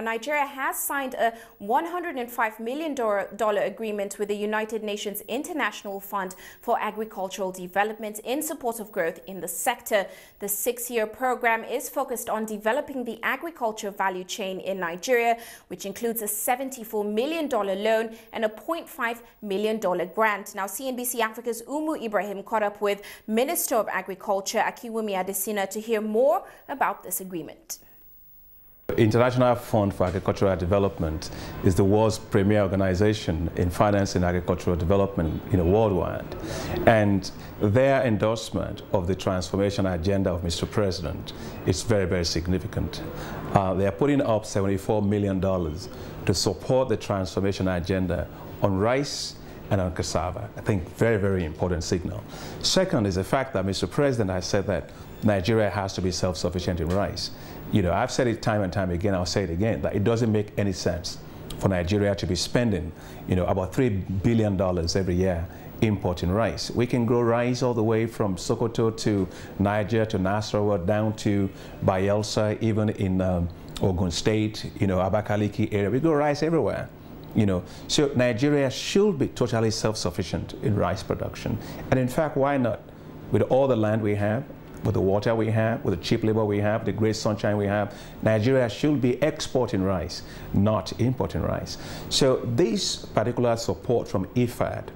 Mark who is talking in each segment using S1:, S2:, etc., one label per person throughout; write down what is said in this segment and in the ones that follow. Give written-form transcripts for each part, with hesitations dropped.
S1: Nigeria has signed a $105 million agreement with the United Nations International Fund for Agricultural Development in support of growth in the sector. The 6-year program is focused on developing the agriculture value chain in Nigeria, which includes a $74 million loan and a $0.5 million grant. Now, CNBC Africa's Ummu Ibrahim caught up with Minister of Agriculture Akinwunmi Adesina to hear more about this agreement.
S2: International Fund for Agricultural Development is the world's premier organization in financing agricultural development worldwide. And their endorsement of the transformation agenda of Mr. President is very, very significant. They are putting up $74 million to support the transformation agenda on rice and on cassava. I think very, very important signal. Second is the fact that Mr. President has said that Nigeria has to be self-sufficient in rice. I've said it time and time again, I'll say it again, that it doesn't make any sense for Nigeria to be spending, about $3 billion every year importing rice. We can grow rice all the way from Sokoto to Niger to Nasarawa down to Bayelsa, even in Ogun State, Abakaliki area. We grow rice everywhere. So Nigeria should be totally self-sufficient in rice production. And in fact, why not? With all the land we have, with the water we have, with the cheap labor we have, the great sunshine we have, Nigeria should be exporting rice, not importing rice. So this particular support from IFAD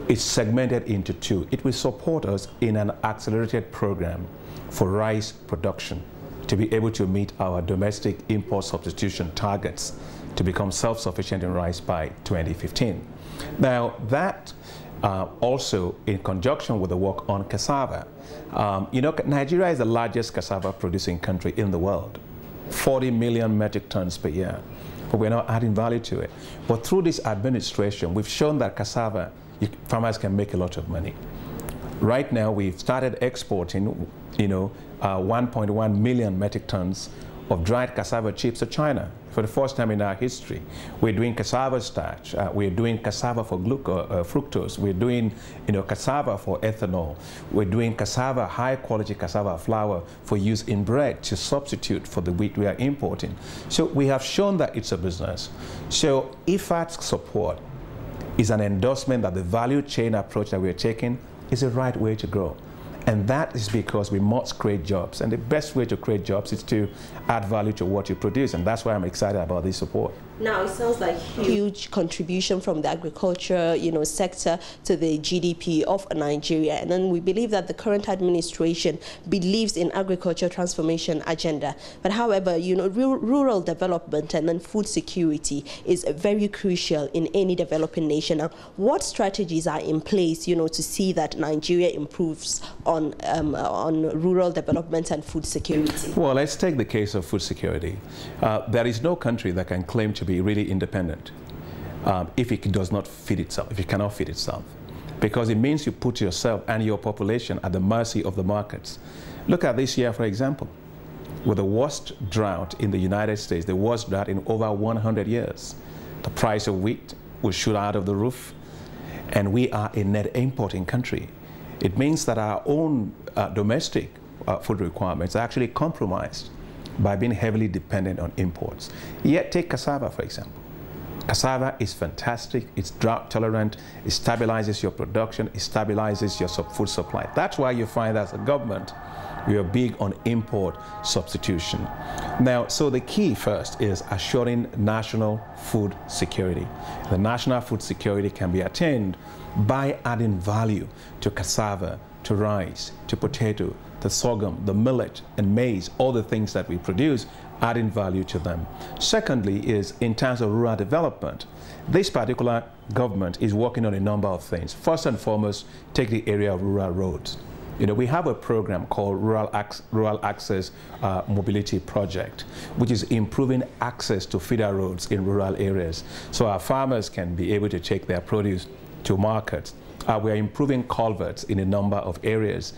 S2: is segmented into two. It will support us in an accelerated program for rice production to be able to meet our domestic import substitution targets to become self-sufficient in rice by 2015. Now that also in conjunction with the work on cassava. Nigeria is the largest cassava producing country in the world, 40 million metric tons per year, but we're not adding value to it. But through this administration, we've shown that cassava, farmers can make a lot of money. Right now, we've started exporting, 1.1 million metric tons of dried cassava chips to China for the first time in our history. We're doing cassava starch. We're doing cassava for fructose. We're doing, cassava for ethanol. We're doing cassava, high-quality cassava flour for use in bread to substitute for the wheat we are importing. So we have shown that it's a business. So IFAD's support is an endorsement that the value chain approach that we're taking is the right way to grow. And that is because we must create jobs. And the best way to create jobs is to add value to what you produce. And that's why I'm excited about this support.
S3: Now, it sounds like huge contribution from the agriculture, sector to the GDP of Nigeria. And then we believe that the current administration believes in agriculture transformation agenda. But however, rural development and then food security is very crucial in any developing nation. Now, what strategies are in place, to see that Nigeria improves on rural development and food security?
S2: Well, let's take the case of food security. There is no country that can claim to be really independent if it does not feed itself, if it cannot feed itself. Because it means you put yourself and your population at the mercy of the markets. Look at this year, for example, with the worst drought in the United States, the worst drought in over 100 years. The price of wheat will shoot out of the roof, and we are a net importing country. It means that our own domestic food requirements are actually compromised by being heavily dependent on imports. Yet take cassava, for example. Cassava is fantastic, it's drought tolerant, it stabilizes your production, it stabilizes your food supply. That's why you find as a government, we are big on import substitution. Now, so the key first is assuring national food security. The national food security can be attained by adding value to cassava, to rice, to potato, the sorghum, the millet, and maize, all the things that we produce, adding value to them. Secondly is in terms of rural development. This particular government is working on a number of things. First and foremost, take the area of rural roads. We have a program called Rural Access Mobility Project, which is improving access to feeder roads in rural areas so our farmers can be able to take their produce to markets. We are improving culverts in a number of areas.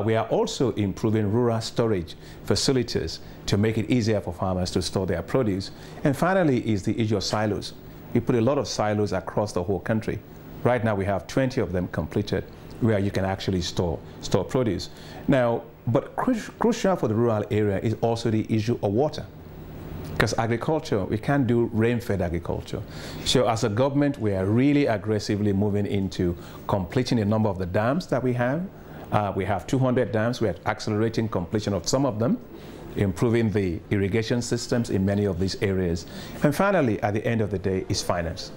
S2: We are also improving rural storage facilities to make it easier for farmers to store their produce. And finally is the issue of silos. We put a lot of silos across the whole country. Right now we have 20 of them completed where you can actually store produce. Now, but crucial for the rural area is also the issue of water. Because agriculture, we can't do rain-fed agriculture. So as a government, we are really aggressively moving into completing a number of the dams that we have. We have 200 dams. We are accelerating completion of some of them, improving the irrigation systems in many of these areas. And finally, at the end of the day, is finance.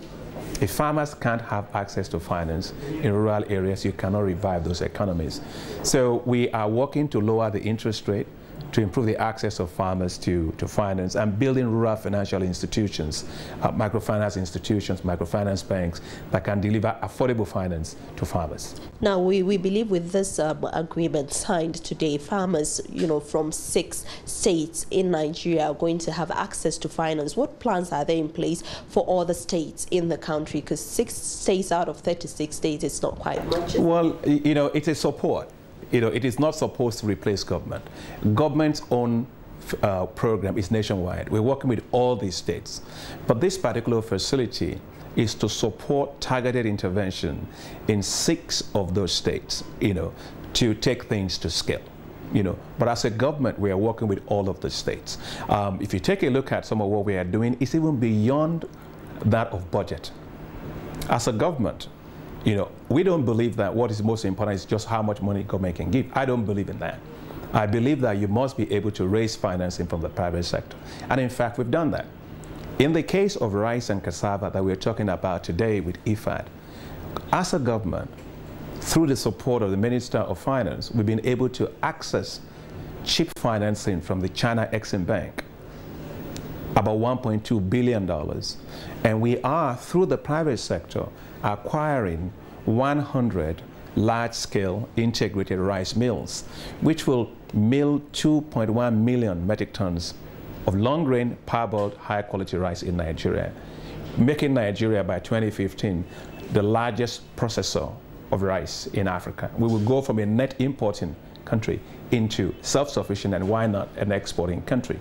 S2: If farmers can't have access to finance in rural areas, you cannot revive those economies. So we are working to lower the interest rate, to improve the access of farmers to finance, and building rural financial institutions, microfinance institutions, microfinance banks that can deliver affordable finance to farmers.
S3: Now, we believe with this agreement signed today, farmers, from 6 states in Nigeria are going to have access to finance. What plans are there in place for all the states in the country? Because 6 states out of 36 states is not quite much.
S2: Well, it's a support. It is not supposed to replace government. Government's own program is nationwide. We're working with all these states. But this particular facility is to support targeted intervention in 6 of those states, to take things to scale. But as a government, we are working with all of the states. If you take a look at some of what we are doing, it's even beyond that of budget. As a government, we don't believe that what is most important is just how much money government can give. I don't believe in that. I believe that you must be able to raise financing from the private sector. And in fact, we've done that. In the case of rice and cassava that we're talking about today with IFAD, as a government, through the support of the Minister of Finance, we've been able to access cheap financing from the China Exim Bank, about $1.2 billion. And we are, through the private sector, acquiring 100 large-scale integrated rice mills, which will mill 2.1 million metric tons of long-grain, parboiled, high-quality rice in Nigeria, making Nigeria by 2015 the largest processor of rice in Africa. We will go from a net importing country into self-sufficient and, why not, an exporting country.